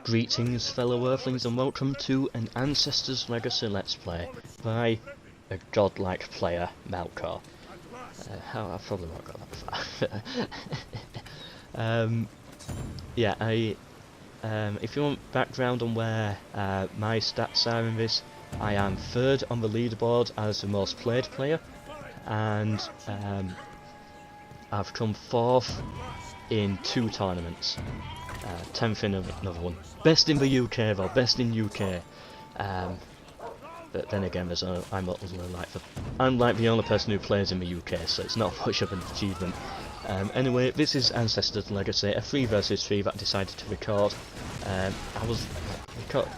Greetings fellow earthlings and welcome to an Ancestors Legacy Let's Play by a godlike player, Melkor. I probably won't go that far. If you want background on where my stats are in this, I am third on the leaderboard as the most played player, and I've come fourth in 2 tournaments. 10th in another one. Best in the UK though, best in UK. But then again, I'm like the only person who plays in the UK, so it's not much of an achievement. Anyway, this is Ancestors Legacy, a 3 versus 3 that I decided to record. I was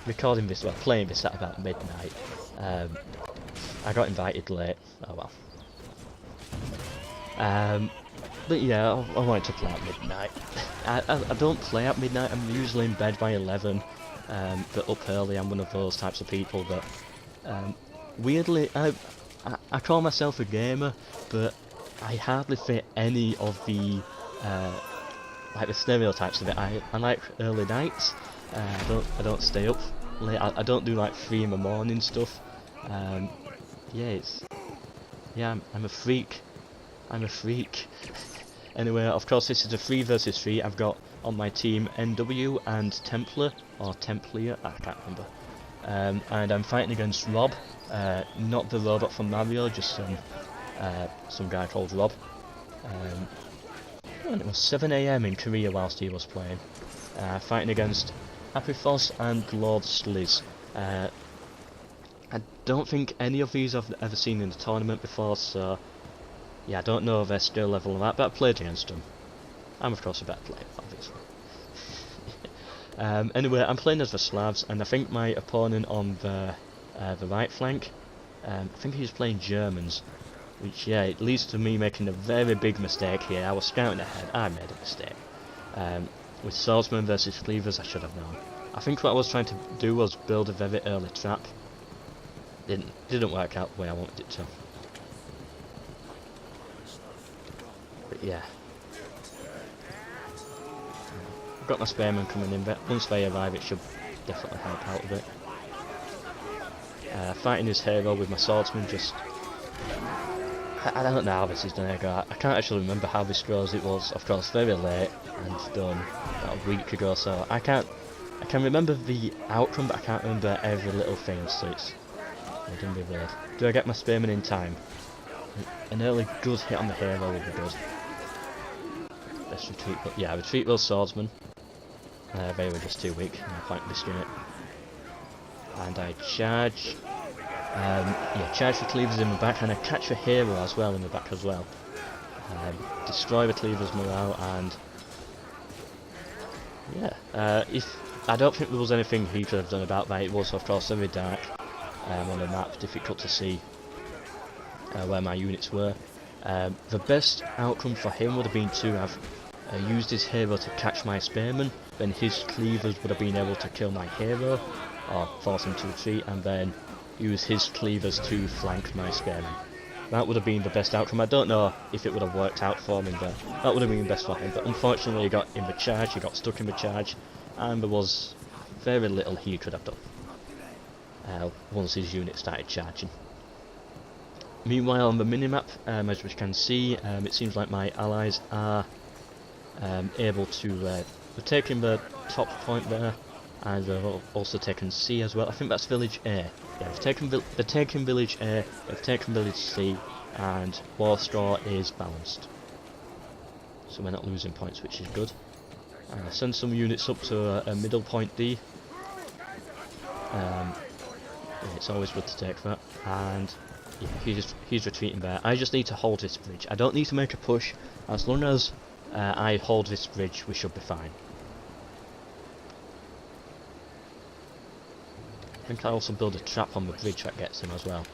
recording this, well, playing this at about midnight. I got invited late. Oh well. But yeah, I wanted to play at midnight. I don't play at midnight, I'm usually in bed by 11, but up early. I'm one of those types of people that, weirdly, I call myself a gamer, but I hardly fit any of the, like the stereotypes of it. I like early nights, I don't stay up late, I don't do like 3 in the morning stuff. I'm a freak. I'm a freak. Anyway, of course this is a 3 versus 3. I've got on my team NW and Templar, or Templier, I can't remember. And I'm fighting against Rob, not the robot from Mario, just some guy called Rob. And it was 7 AM in Korea whilst he was playing. Fighting against Apifos and Lord Sliz. I don't think any of these I've ever seen in the tournament before, so yeah, I don't know their skill level and that, but I played against them. I'm of course a better player, obviously. Anyway, I'm playing as the Slavs, and I think my opponent on the right flank, I think he's playing Germans, which, yeah, it leads to me making a very big mistake here. I was scouting ahead, I made a mistake. With swordsmen versus cleavers, I should have known. I think what I was trying to do was build a very early trap. Didn't work out the way I wanted it to. But yeah, I've got my spearmen coming in, but once they arrive it should definitely help out a bit. Fighting his hero with my swordsman, just... I don't know how this is gonna go. I can't actually remember how this goes. It was, of course, very late and done about a week ago, so I can remember the outcome, but I can't remember every little thing, so it's gonna be weird. Do I get my spearman in time? An early good hit on the hero would be good. Best retreat, but yeah, retreat those swordsmen. They were just too weak, no point risking it. And I charge. Charge the cleavers in the back, and I catch the hero as well in the back as well. Destroy the cleavers' morale, and yeah. I don't think there was anything he could have done about that. It was, of course, very dark on the map, difficult to see where my units were. The best outcome for him would have been to have used his hero to catch my spearman, then his cleavers would have been able to kill my hero, or force him to retreat, and then use his cleavers to flank my spearman. That would have been the best outcome. I don't know if it would have worked out for him, but that would have been best for him. But unfortunately he got in the charge, he got stuck in the charge, and there was very little he could have done once his unit started charging. Meanwhile, on the minimap, as we can see, it seems like my allies are able to... they've taken the top point there, and they've also taken C as well. I think that's village A. Yeah, they've taken village A, they've taken village C, and Warstraw is balanced. So we're not losing points, which is good. Send some units up to a middle point D. It's always good to take that, and yeah, he's retreating there. I just need to hold this bridge. I don't need to make a push. As long as I hold this bridge, we should be fine. I think I also build a trap on the bridge that gets him as well.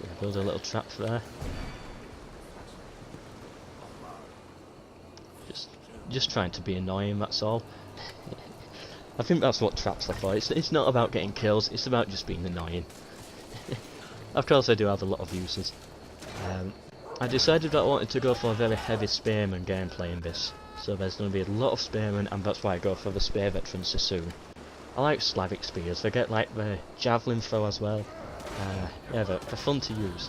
Yeah, build a little trap there. Just trying to be annoying, that's all. I think that's what traps are for. It's not about getting kills, it's about just being annoying. Of course I do have a lot of uses. I decided that I wanted to go for a very heavy spearman gameplay in this, so there's going to be a lot of spearmen, and that's why I go for the spear veterans so soon. I like Slavic spears, they get like the javelin throw as well. Yeah, they're fun to use.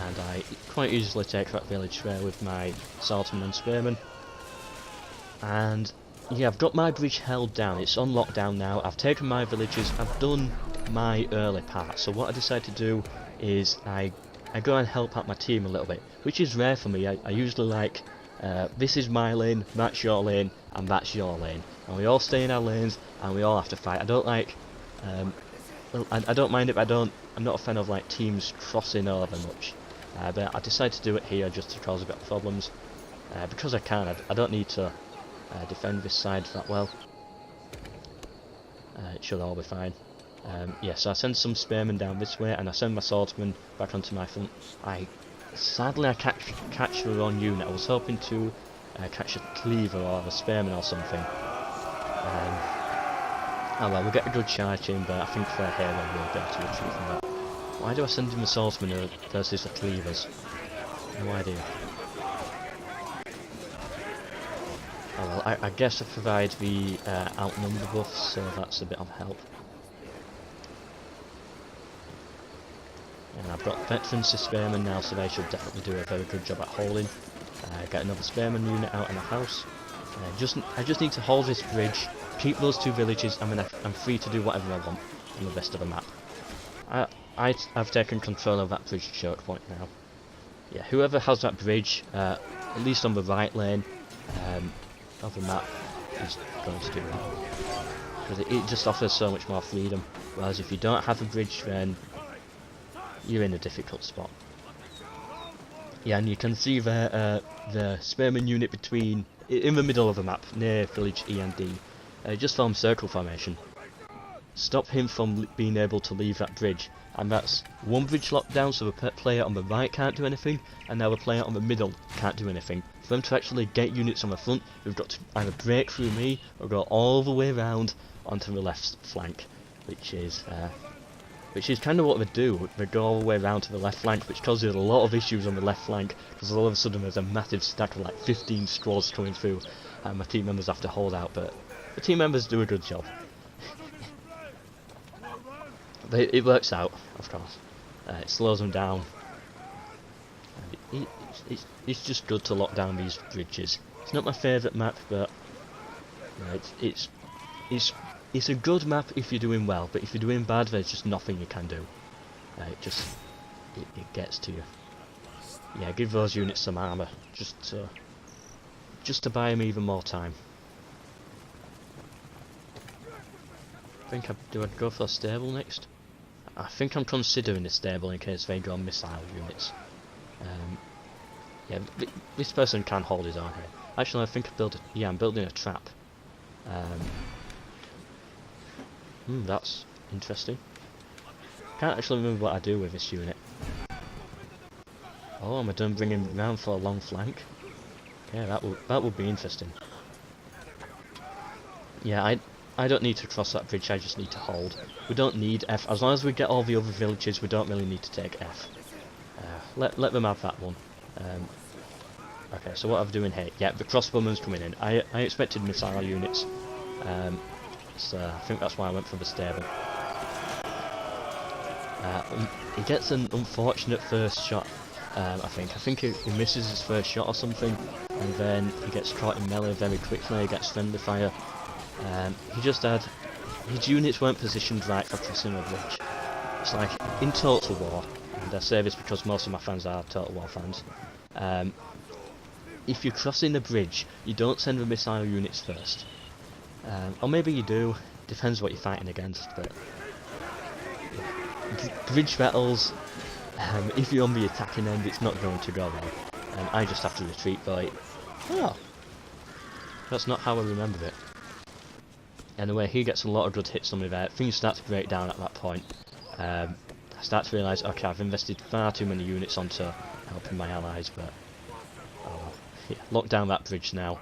And I quite easily take that village there with my swordsmen and spearmen. And yeah, I've got my bridge held down, it's on lockdown now, I've taken my villages, I've done my early part. So what I decide to do is I go and help out my team a little bit, which is rare for me. I usually like, this is my lane, that's your lane, and that's your lane. And we all stay in our lanes, and we all have to fight. I don't like, well, I don't mind it, but I'm not a fan of like teams crossing over much. But I decide to do it here just to cause a bit of problems. Because I can, I don't need to defend this side that well. It should all be fine. Yeah, so I send some spearmen down this way, and I send my swordsmen back onto my front. Sadly I catch the wrong unit. I was hoping to catch a cleaver or a spearman or something. Oh well, we'll get a good charge in, but I think their hero will be able to retreat from that. Why do I send in the swordsmen versus the cleavers? No idea. Oh well, I guess I provide the outnumber buffs, so that's a bit of help. And I've got veterans to spearmen now, so they should definitely do a very good job at holding. Get another spearman unit out in the house. I just need to hold this bridge, keep those two villages, and then I'm free to do whatever I want on the rest of the map. I've taken control of that bridge choke point now. Yeah, whoever has that bridge, at least on the right lane of the map, is going to do that. Because it just offers so much more freedom. Whereas if you don't have a bridge, then you're in a difficult spot. Yeah, and you can see there the spearman unit in the middle of the map, near village E and D. Just form circle formation. Stop him from being able to leave that bridge. And that's one bridge locked down, so the player on the right can't do anything, and now the player on the middle can't do anything. For them to actually get units on the front, they've got to either break through me, or go all the way around onto the left flank, which is kind of what they do. They go all the way around to the left flank, which causes a lot of issues on the left flank, because all of a sudden there's a massive stack of like 15 squads coming through, and my team members have to hold out, but the team members do a good job. It works out, of course. It slows them down. It's just good to lock down these bridges. It's not my favourite map, but it's a good map if you're doing well. But if you're doing bad, there's just nothing you can do. It gets to you. Yeah, give those units some armour, just to buy them even more time. Do I go for a stable next? I think I'm considering a stable in case they go missile units. Yeah, this person can hold his own here. Actually, I think I'm building a trap. That's interesting. Can't actually remember what I do with this unit. Oh, am I done bringing him round for a long flank? Yeah, that would be interesting. Yeah, I don't need to cross that bridge, I just need to hold. We don't need F. As long as we get all the other villages, we don't really need to take F. Let them have that one. Okay, so what I'm doing here, yeah, the crossbowman's coming in. I expected missile units, so I think that's why I went for the stable. He gets an unfortunate first shot, I think he misses his first shot or something, and then he gets caught in melee very quickly, he gets friendly fire. He just had... his units weren't positioned right for crossing a bridge. It's like, in Total War, and I say this because most of my fans are Total War fans, if you're crossing a bridge, you don't send the missile units first. Or maybe you do, depends what you're fighting against, but... bridge battles, if you're on the attacking end, it's not going to go well. I just have to retreat by... oh! That's not how I remembered it. Anyway, he gets a lot of good hits on me there. Things start to break down at that point. I start to realise, okay, I've invested far too many units onto helping my allies, but... oh, yeah, lock down that bridge now.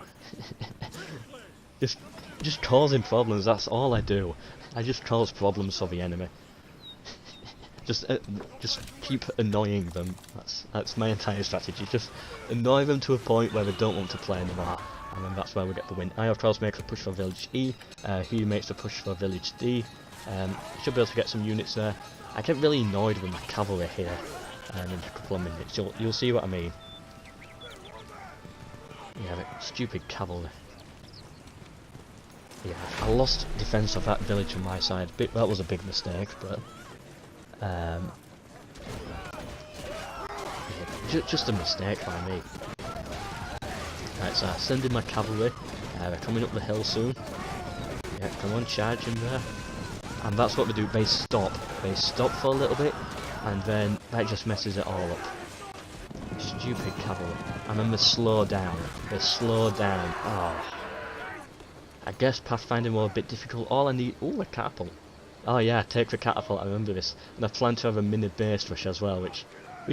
just causing problems, that's all I do. I just cause problems for the enemy. Just keep annoying them. That's my entire strategy. Just annoy them to a point where they don't want to play anymore, and then that's where we get the win. I of course make a push for village E. He makes a push for village D. Should be able to get some units there. I get really annoyed with my cavalry here. In a couple of minutes, you'll see what I mean. Yeah, that stupid cavalry. Yeah, I lost defense of that village on my side. That was a big mistake, but yeah, just a mistake by me. Right, so I send in my cavalry. They're coming up the hill soon. Yeah, come on, charge in there. And that's what they do. They stop. They stop for a little bit, and then that just messes it all up. Stupid cavalry. And then they slow down. They slow down. Oh. I guess pathfinding was a bit difficult. All I need... Ooh, a catapult. Oh yeah, take the catapult, I remember this. And I plan to have a mini base rush as well, which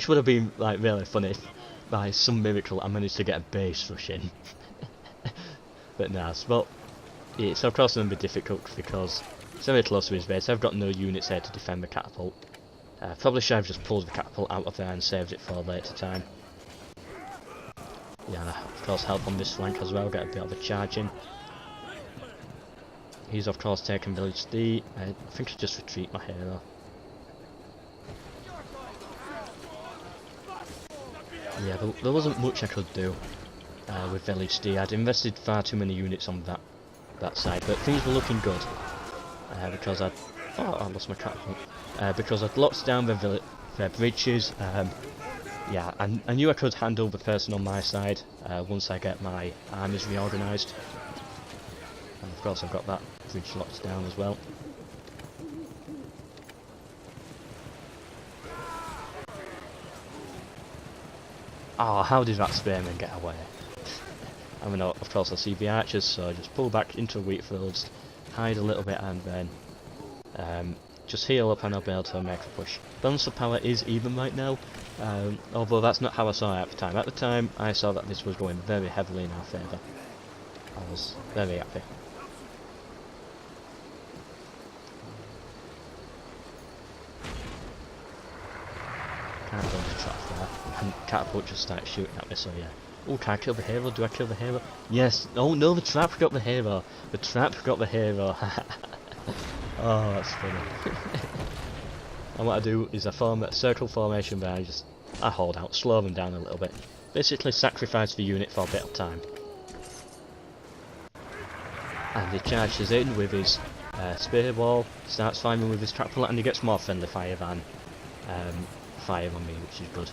would have been like really funny if by some miracle I managed to get a base rush in. But nah, well, it's of course going to be difficult because it's very close to his base. I've got no units here to defend the catapult. Probably should have just pulled the catapult out of there and saved it for a later time. Yeah, and of course help on this flank as well, get a bit of a charge in. He's of course taken village D. I think I just retreat my hero. Yeah, there wasn't much I could do with village D. I'd invested far too many units on that side, but things were looking good because I lost my catapult. Because I'd locked down their bridges. Yeah, I knew I could handle the person on my side once I get my armies reorganised. And of course I've got that bridge locked down as well. Oh, how did that spearman get away? I mean, of course I see the archers, so I just pull back into wheat fields, hide a little bit, and then just heal up and I'll be able to make a push. Balance of power is even right now, although that's not how I saw it at the time. At the time I saw that this was going very heavily in our favour. I was very happy. Can't go into trap there, and catapult just started shooting at me, so yeah. Oh, can I kill the hero? Do I kill the hero? Yes! Oh no, the trap got the hero! The trap got the hero! Oh, that's funny. And what I do is I form a circle formation where I hold out, slow them down a little bit. Basically sacrifice the unit for a bit of time. And he charges in with his spear wall, starts firing with his trap bullet, and he gets more friendly fire than fire on me, which is good.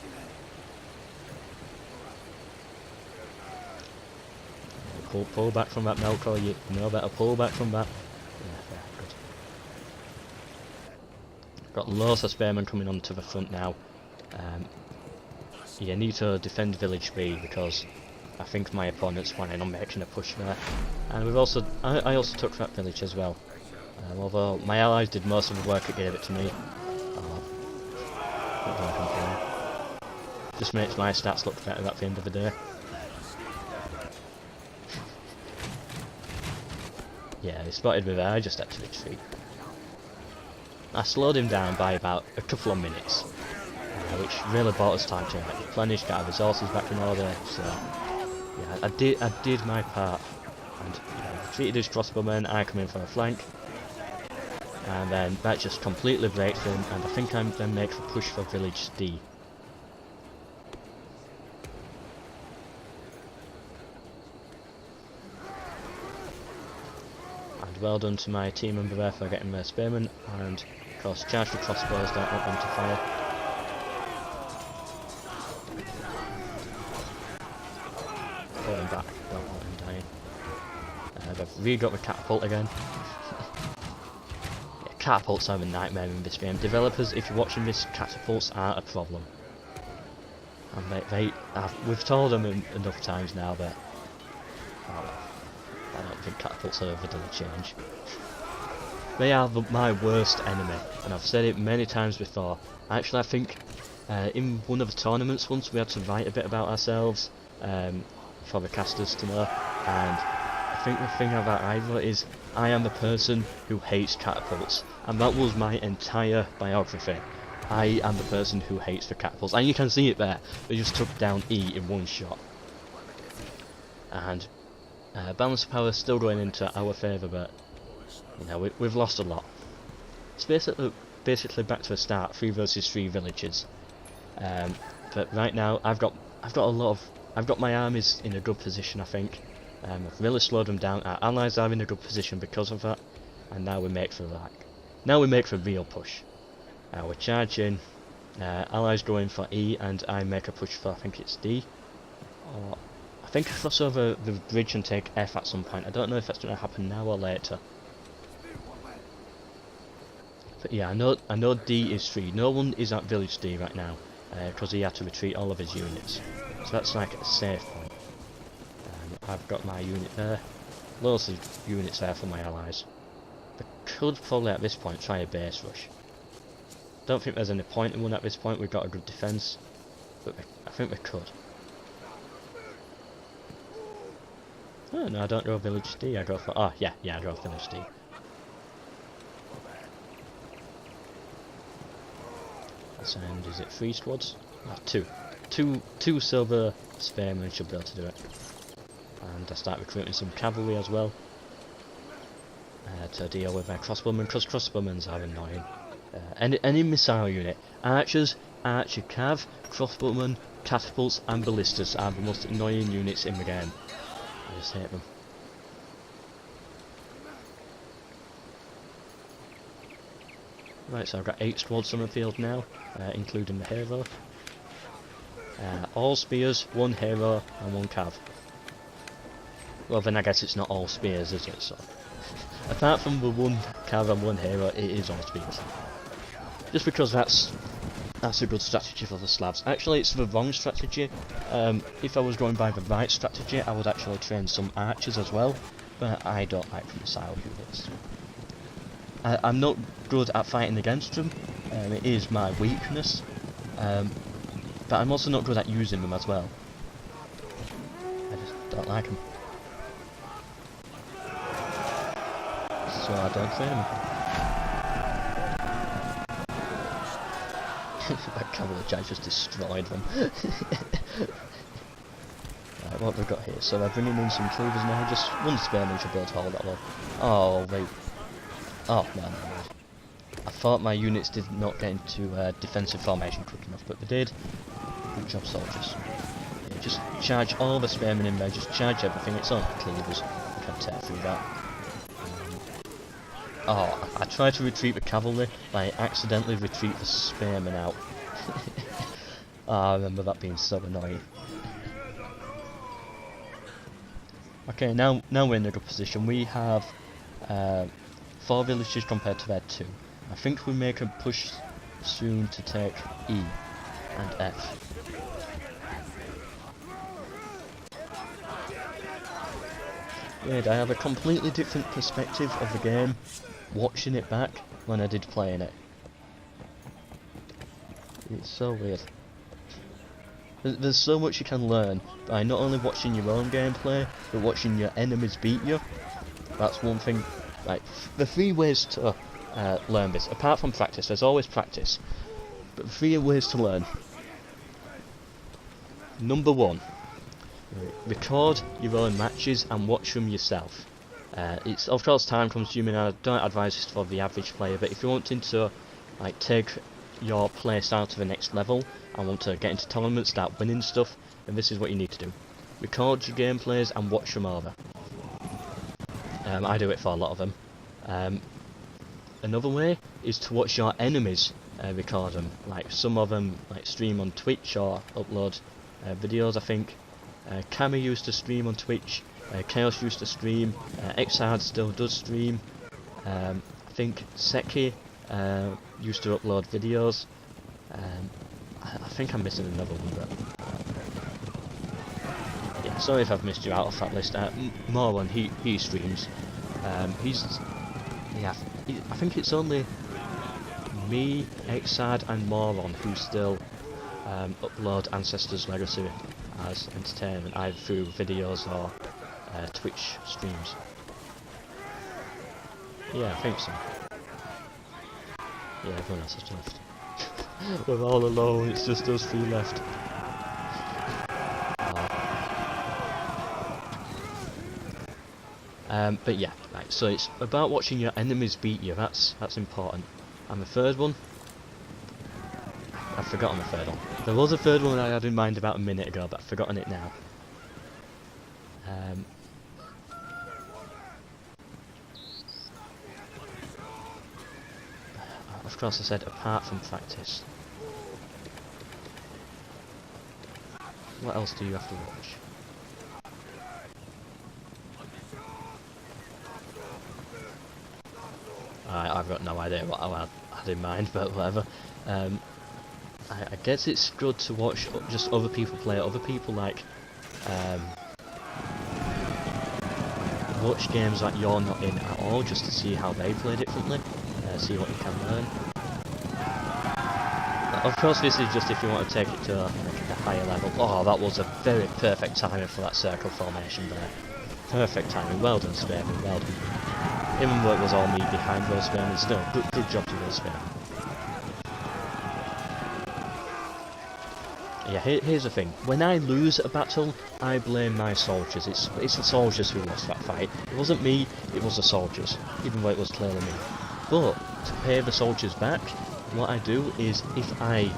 Pull back from that, Melkor, you know better, pull back from that. Yeah, good. Got loads of spearmen coming onto the front now. You need to defend village B because I think my opponent's planning on making a push there. And we've also, I also took that village as well. Although my allies did most of the work, it gave it to me. Just makes my stats look better at the end of the day. Yeah, he spotted me there, I just had to retreat. I slowed him down by about a couple of minutes, which really bought us time to replenish, get our resources back in order, so yeah, I did my part. And retreated his crossbowmen, I come in for a flank, and then that just completely breaks him, and I think I'm then make a push for village D. Well done to my team member there for getting their spearmen, and of course charge the crossbows, don't want them to fire. Pull him back, don't want him dying. They've re-got the catapult again. Yeah, catapults are a nightmare in this game. Developers, if you're watching this, catapults are a problem. And we've told them enough times now that I don't think catapults are ever going to change. They are my worst enemy, and I've said it many times before. Actually, I think in one of the tournaments once we had to write a bit about ourselves for the casters to know, and I think the thing about I wrote is I am the person who hates catapults, and that was my entire biography. I am the person who hates the catapults, and you can see it there. They just took down E in one shot. And balance of power still going into our favour, but you know we've lost a lot. It's basically back to the start, 3 versus 3 villages. But right now I've got my armies in a good position. I think I've really slowed them down. Our allies are in a good position because of that, and now we make for the real push. We're charging. Allies going for E, and I make a push for, I think it's D. Or I think I cross over the bridge and take F at some point. I don't know if that's going to happen now or later. But yeah, I know D is free. No one is at village D right now, because he had to retreat all of his units. So that's like a safe point. I've got my unit there. Loads of units there for my allies. They could probably at this point try a base rush. Don't think there's any point in one at this point. We've got a good defence, but I think we could. Oh no, I don't go village D. I go for yeah, I go village D. And is it 3 squads? Two silver spearmen should be able to do it. And I start recruiting some cavalry as well to deal with my crossbowmen, because crossbowmen are annoying. Any missile unit, archers, archer cav, crossbowmen, catapults and ballistas are the most annoying units in the game. I just hate them. Right, so I've got 8 squads on the field now, including the hero. All spears, 1 hero and 1 cav. Well then I guess it's not all spears, is it? So apart from the 1 cav and 1 hero, it is all spears. Just because that's a good strategy for the Slavs. Actually, it's the wrong strategy. If I was going by the right strategy, I would actually train some archers as well, but I don't like the missile units. I'm not good at fighting against them, it is my weakness, but I'm also not good at using them as well. I just don't like them. So I don't train them. That cavalry charge just destroyed them. Right, what have we got here? So they're bringing in some troopers now, just 1 spearman should be able to hold that one. Oh wait. Oh, no. I thought my units did not get into defensive formation quick enough, but they did. Good job, soldiers. Yeah, just charge all the spearmen in there, just charge everything. It's on cleavers. You can tear through that. Oh, I tried to retreat the cavalry, but I accidentally retreat the spearmen out. Oh, I remember that being so annoying. Okay, now we're in a good position. We have 4 villages compared to their 2. I think we make a push soon to take E and F. Weird, I have a completely different perspective of the game watching it back when I did playing it. It's so weird. There's so much you can learn by not only watching your own gameplay, but watching your enemies beat you. That's one thing. Like, the 3 ways to learn this, apart from practice, there's always practice, but 3 ways to learn. Number 1, record your own matches and watch them yourself. It's of course time consuming, and I don't advise this for the average player, but if you're wanting to like take your playstyle to the next level and want to get into tournaments, start winning stuff, then this is what you need to do. Record your gameplays and watch them over. I do it for a lot of them. Another way is to watch your enemies record them. Like some of them like stream on Twitch or upload videos. I think Kami used to stream on Twitch, Chaos used to stream, Xhard still does stream. I think Seki used to upload videos. I think I'm missing another one, but yeah, sorry if I've missed you out of that list. Moron, he streams. I think it's only me, Xhard and Moron who still upload Ancestors Legacy as entertainment, either through videos or Twitch streams. Yeah, I think so. Yeah, everyone else has left. We're all alone, it's just us three left. But yeah, right, so it's about watching your enemies beat you, that's important. And the third one, I've forgotten the third one. There was a third one I had in mind about a minute ago, but I've forgotten it now. Of course I said apart from practice. What else do you have to watch? I've got no idea what I had in mind, but whatever. I guess it's good to watch just other people play. Other people like watch games that you're not in at all, just to see how they play differently, see what you can learn. Of course, this is just if you want to take it to a higher level. Oh, that was a very perfect timing for that circle formation there. Perfect timing. Well done, Spearman. Well done. Even though it was all me behind those Spearmen, still good job to those Spearmen. Yeah, here's the thing. When I lose a battle, I blame my soldiers. It's the soldiers who lost that fight. It wasn't me, it was the soldiers, even though it was clearly me. But to pay the soldiers back, what I do is if I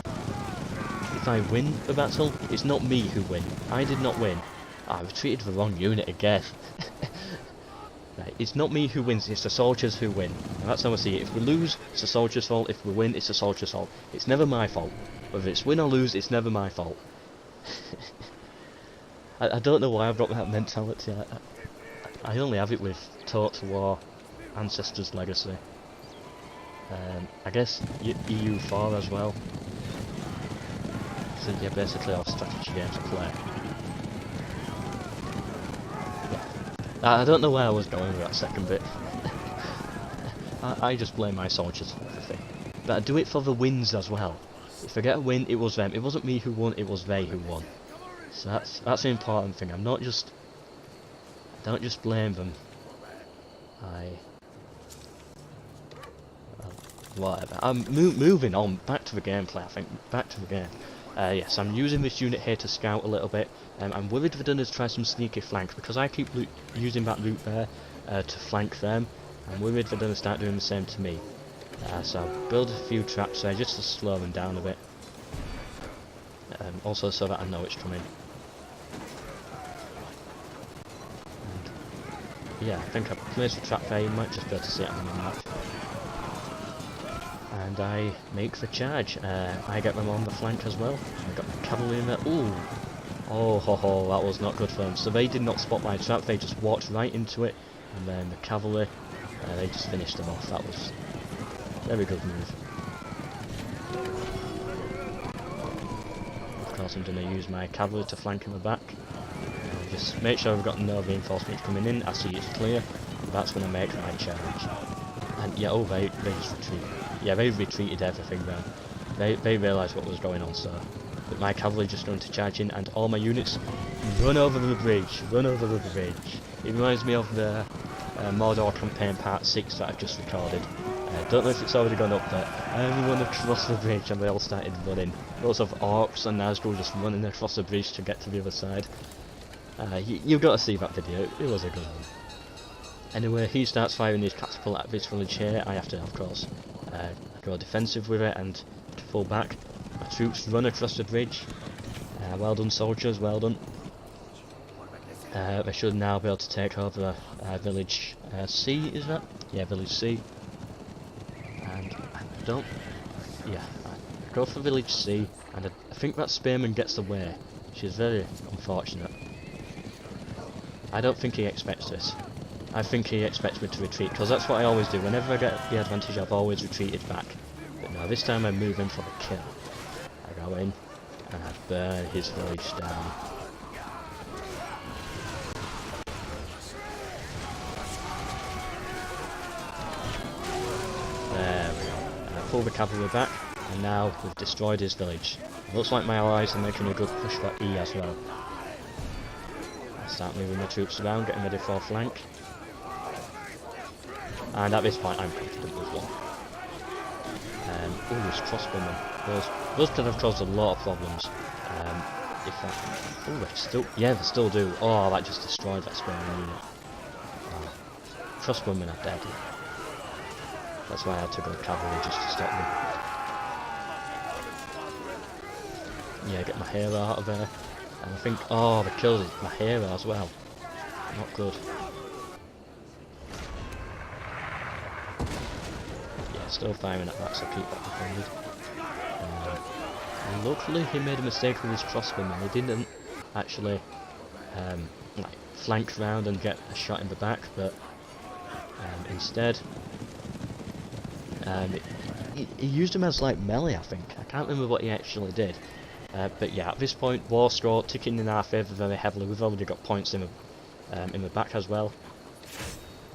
win a battle, it's not me who win. I did not win. I retreated the wrong unit again. Right, it's not me who wins, it's the soldiers who win. And that's how I see it. If we lose, it's the soldiers' fault. If we win, it's the soldiers' fault. It's never my fault. Whether it's win or lose, it's never my fault. I don't know why I've got that mentality. I only have it with Total War, Ancestors Legacy. I guess EU4 as well. So yeah, basically all strategy games I play. Yeah. I don't know where I was going with that second bit. I just blame my soldiers for everything. But I do it for the wins as well. If I get a win, it was them. It wasn't me who won, it was they who won. So that's the important thing. I don't just blame them. Whatever. I'm moving on, back to the gameplay, I think. Back to the game. Yes, I'm using this unit here to scout a little bit. I'm worried they're going to try some sneaky flank, because I keep using that route there to flank them. I'm worried they're going to start doing the same to me. So I'll build a few traps there just to slow them down a bit. Also so that I know it's coming. And yeah, I think I've placed a trap there, you might just be able to see it on the map. And I make the charge. I get them on the flank as well. I got the cavalry in there. Ooh! Oh ho ho, that was not good for them. So they did not spot my trap, they just walked right into it. And then the cavalry, they just finished them off. That was a very good move. Of course I'm going to use my cavalry to flank in the back. Just make sure we've got no reinforcements coming in. I see it's clear. That's when I make my charge. And yeah, oh, they just retreat. Yeah, they retreated everything then. They realised what was going on, so... But my cavalry just going to charge in, and all my units run over the bridge. Run over the bridge. It reminds me of the Mordor campaign part 6 that I've just recorded. Don't know if it's already gone up, but everyone across the bridge and they all started running. Lots of orcs and Nazgûl just running across the bridge to get to the other side. You've got to see that video, it was a good one. Anyway, he starts firing his catapult at this village here. I have to, of course, go defensive with it and pull back. My troops run across the bridge. Well done, soldiers, well done. They should now be able to take over village C, is that? Yeah, village C. And I don't... Yeah, I go for village C, and I think that spearman gets away, which is very unfortunate. I don't think he expects this. I think he expects me to retreat, because that's what I always do. Whenever I get the advantage, I've always retreated back. But no, this time I'm moving for the kill. I go in, and I burn his village down. There we go. And I pull the cavalry back, and now we've destroyed his village. It looks like my allies are making a good push for E as well. I start moving my troops around, getting ready for a flank. And at this point I'm confident with one. Oh, there's crossbowmen. Those could have caused a lot of problems. If that... Oh, they still... Yeah, they still do. Oh, that just destroyed that spearman unit. Oh, crossbowmen are dead. That's why I had to go cavalry just to stop them. Yeah, get my hero out of there. And I think... Oh, they killed my hero as well. Not good. Yeah, still firing at that, so keep that defended. Luckily, he made a mistake with his crossbowman. He didn't actually like flank round and get a shot in the back, but instead he used him as like melee. I think I can't remember what he actually did, but yeah, at this point, war score ticking in our favour very heavily. We've already got points in the back as well.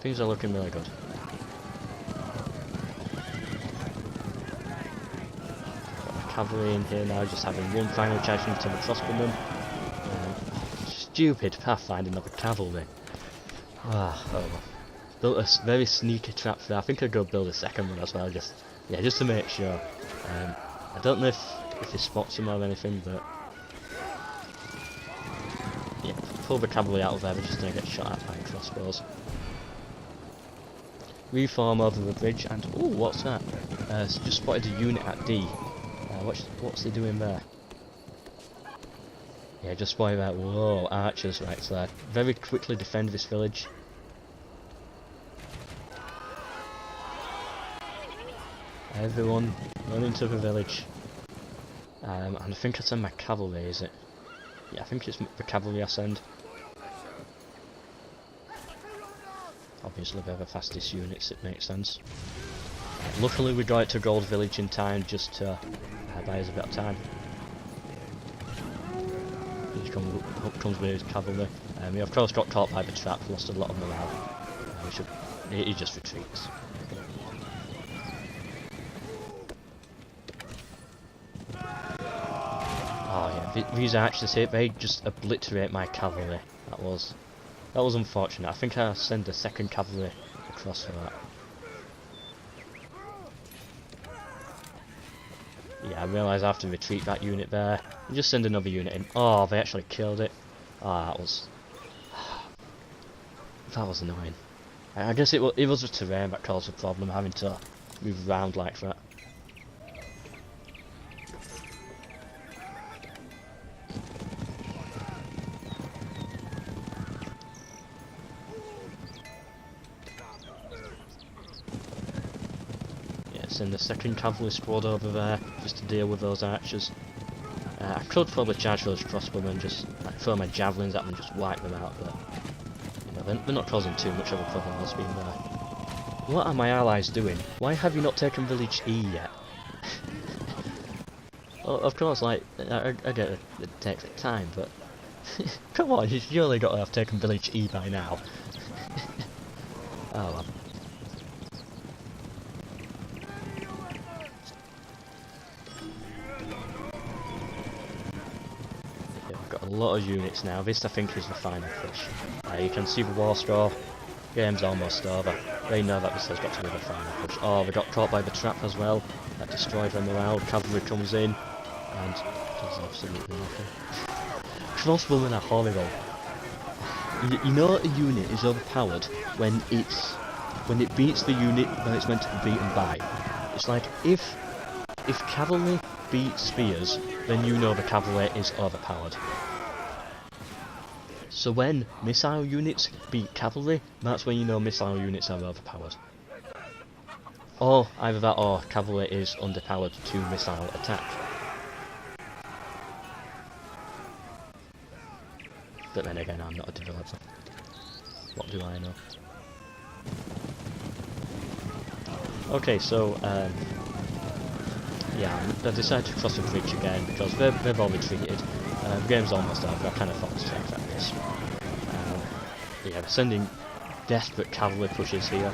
Things are looking really good. Cavalry in here now, just having one final charge into the crossbowman. Stupid pathfinding of the cavalry. Oh. Built a very sneaky trap there. I think I'd go build a second one as well, just to make sure. I don't know if he spots him or anything, but yeah, pull the cavalry out of there. They're just gonna get shot at by crossbows. Reform over the bridge, and oh, what's that? Just spotted a unit at D. What's he doing there? Yeah, just spotted that. Whoa, archers right there. Very quickly defend this village. Everyone run into the village. And I think I send my cavalry, is it? Yeah, I think it's the cavalry I send. Obviously they're the fastest units, it makes sense. Luckily we got it to Gold Village in time, just to buy us a bit of time. Up comes with his cavalry. He of course got caught by the trap, lost a lot of morale. He just retreats. Oh yeah, these archers here, they just obliterate my cavalry. That was unfortunate. I think I'll send a second cavalry across for that. Yeah, I realise I have to retreat that unit there and just send another unit in. Oh, they actually killed it. Ah, that was annoying. I guess it was the terrain that caused the problem, having to move around like that. Send the second cavalry squad over there just to deal with those archers. I could probably charge those crossbowmen, just like throw my javelins at them, just wipe them out, but you know, they're not causing too much of a problem that's been there. What are my allies doing? Why have you not taken village E yet? Well, of course, like I get it takes time, but come on, you surely got to have taken village E by now. Oh well. A lot of units now. This I think is the final push. You can see the war score. Game's almost over. They know that this has got to be the final push. Oh, they got caught by the trap as well. That destroyed their morale. Cavalry comes in and does absolutely nothing. Crossbowmen are horrible. You know a unit is overpowered when it beats the unit that it's meant to be beaten by. It's like if cavalry beat spears, then you know the cavalry is overpowered. So when missile units beat cavalry, that's when you know missile units are overpowered. Or either that or cavalry is underpowered to missile attack. But then again, I'm not a developer. What do I know? Okay, so yeah, I decided to cross the bridge again because they've all retreated. The game's almost over. I kind of thought to take that risk. Yeah, we're sending desperate cavalry pushes here.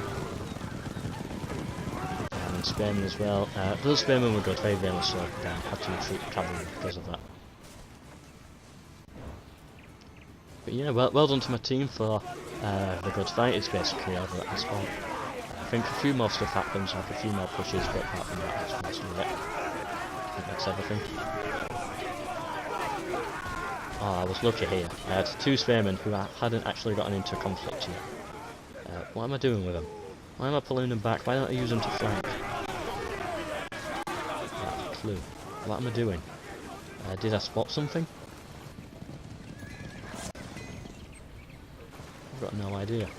And spearmen as well. Those spearmen were good, very slowed down. Had to retreat cavalry because of that. But yeah, well done to my team for the good fight. It's basically over at this point. think a few more stuff happens, like a few more pushes, but apart from that, that's mostly it. I think that's everything. Oh, I was lucky here. I had 2 spearmen who I hadn't actually gotten into conflict yet. What am I doing with them? Why am I pulling them back? Why don't I use them to flank? Not a clue. What am I doing? Did I spot something? I've got no idea.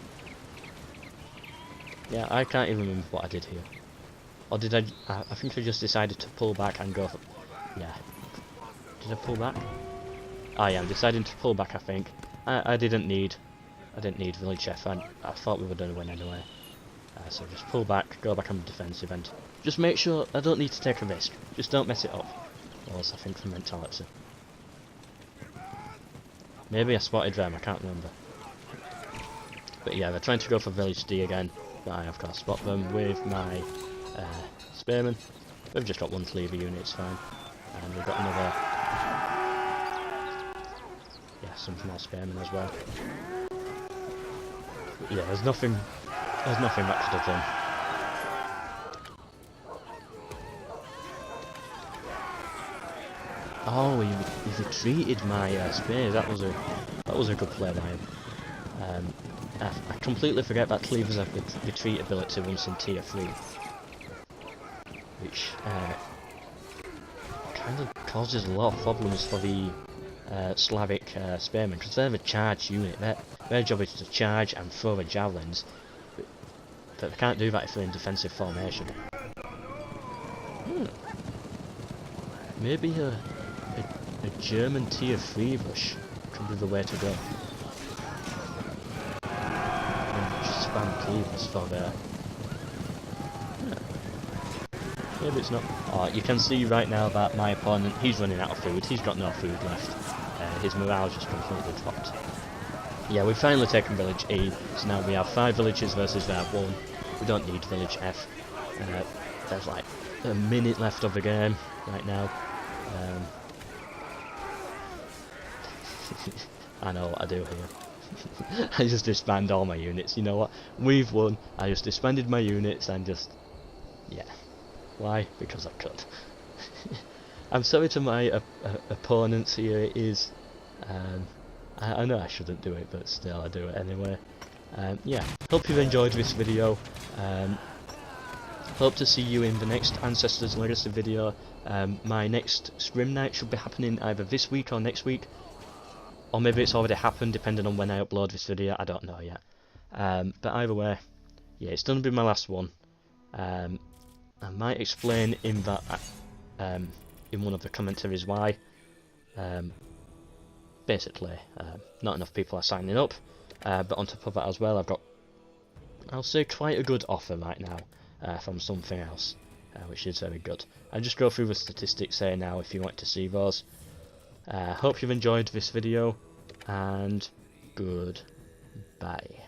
Yeah, I can't even remember what I did here. Or did I think I just decided to pull back and go for... Yeah. Did I pull back? Oh yeah, I'm deciding to pull back, I think. I didn't need village chef. I thought we were going to win anyway. So just pull back, go back on the defensive, and just make sure I don't need to take a risk. Just don't mess it up. Or else I think the mentality. Maybe I spotted them, I can't remember. But yeah, they're trying to go for village D again. But I of course spot them with my spearmen. We've just got 1 cleaver unit, it's fine. And we've got another... Yeah, some more spearmen as well. But yeah, there's nothing that could have done. Oh, he retreated my spear. That was a good play by him. I completely forget that cleavers have the retreat ability once in tier 3, which kind of causes a lot of problems for the Slavic spearmen, because they're a charge unit. Their job is to charge and throw the javelins, but they can't do that if they're in defensive formation. Maybe a German tier 3 rush could be the way to go. Just spam cleavers for their... Maybe it's not. Oh, you can see right now that my opponent, he's running out of food. He's got no food left. His morale's just completely dropped. Yeah, we've finally taken village E, so now we have 5 villages versus their 1. We don't need village F. There's like a minute left of the game right now. I know what I do here. I just disband all my units. You know what? We've won. I just disbanded my units and just... Yeah. Why? Because I could. I'm sorry to my opponents here. It is... I know I shouldn't do it, but still I do it anyway. Yeah. Hope you've enjoyed this video. Hope to see you in the next Ancestors Legacy video. My next Scrim Night should be happening either this week or next week. Or maybe it's already happened, depending on when I upload this video. I don't know yet. But either way, yeah, it's going to be my last one. I might explain in that, in one of the commentaries why. Basically, not enough people are signing up. But on top of that as well, I've got, I'll say, quite a good offer right now from something else, which is very good. I'll just go through the statistics here now if you want to see those. Hope you've enjoyed this video, and goodbye.